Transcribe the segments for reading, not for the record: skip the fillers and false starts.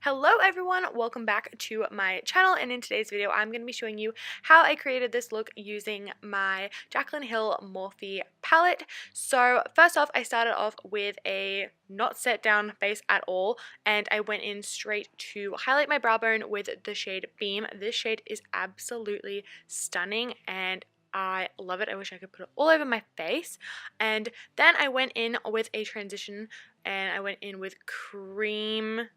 Hello everyone, welcome back to my channel, and in today's video I'm going to be showing you how I created this look using my JACLYN Hill Morphe palette. So first off, I started off with a not set down base at all, and I went in straight to highlight my brow bone with the shade Beam. This shade is absolutely stunning and I love it. I wish I could put it all over my face. And then I went in with a transition and I went in with creamsicle.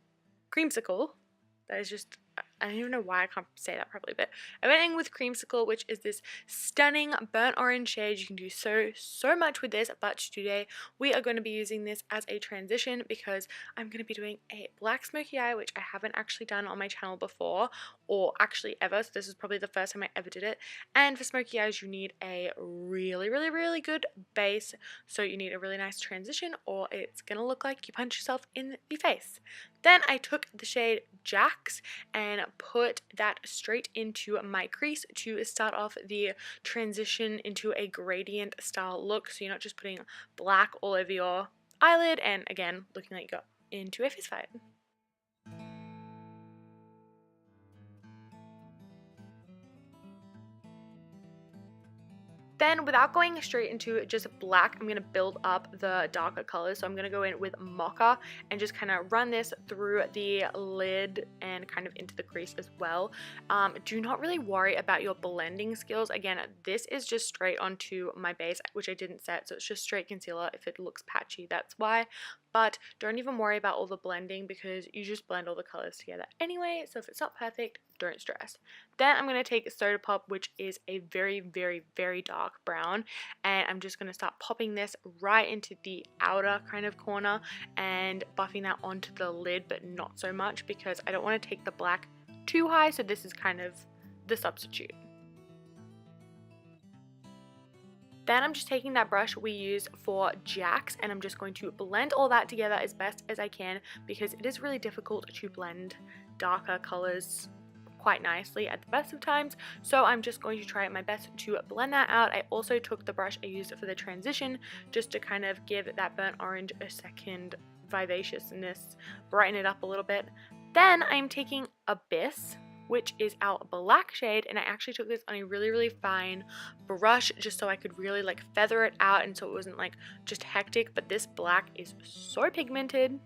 That is just, I don't even know why I can't say that properly, but I went in with creamsicle, which is this stunning burnt orange shade. You can do so much with this, but today we are going to be using this as a transition because I'm going to be doing a black smoky eye, which I haven't actually done on my channel before, or actually ever, so this is probably the first time I ever did it. And for smoky eyes you need a really good base, so you need a really nice transition or it's going to look like you punch yourself in the face. Then I took the shade Jax and put that straight into my crease to start off the transition into a gradient style look, so you're not just putting black all over your eyelid and again looking like you got into a fist fight. Then without going straight into just black, I'm going to build up the darker colors. So I'm going to go in with Mocha and just kind of run this through the lid and kind of into the crease as well. Do not really worry about your blending skills. Again, this is just straight onto my base, which I didn't set. So it's just straight concealer. If it looks patchy, that's why. But don't even worry about all the blending because you just blend all the colors together anyway. So if it's not perfect, don't stress. Then I'm going to take Soda Pop, which is a very dark brown, and I'm just going to start popping this right into the outer kind of corner and buffing that onto the lid, but not so much because I don't want to take the black too high, so this is kind of the substitute. Then I'm just taking that brush we used for Jax and I'm just going to blend all that together as best as I can because it is really difficult to blend darker colors quite nicely at the best of times, so I'm just going to try my best to blend that out. I also took the brush I used for the transition just to kind of give that burnt orange a second vivaciousness, brighten it up a little bit. Then I'm taking Abyss, which is our black shade, and I actually took this on a really fine brush just so I could really like feather it out and so it wasn't like just hectic, but this black is so pigmented.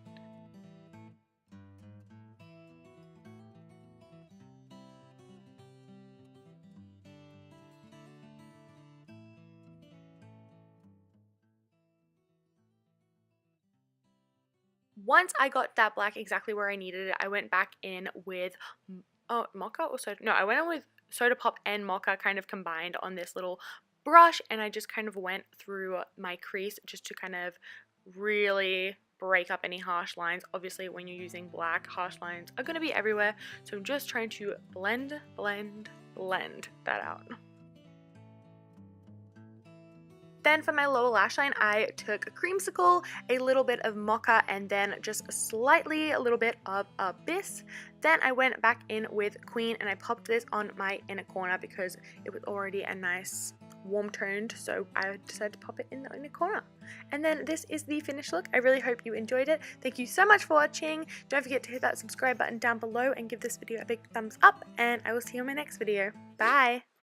Once I got that black exactly where I needed it, I went back in with Mocha or Soda? No, I went in with Soda Pop and Mocha kind of combined on this little brush, and I just kind of went through my crease just to kind of really break up any harsh lines. Obviously when you're using black, harsh lines are going to be everywhere, so I'm just trying to blend that out. Then for my lower lash line, I took a creamsicle, a little bit of Mocha, and then just slightly a little bit of Abyss. Then I went back in with Queen and I popped this on my inner corner because it was already a nice warm toned, so I decided to pop it in the inner corner. And then this is the finished look. I really hope you enjoyed it. Thank you so much for watching. Don't forget to hit that subscribe button down below and give this video a big thumbs up, and I will see you in my next video. Bye!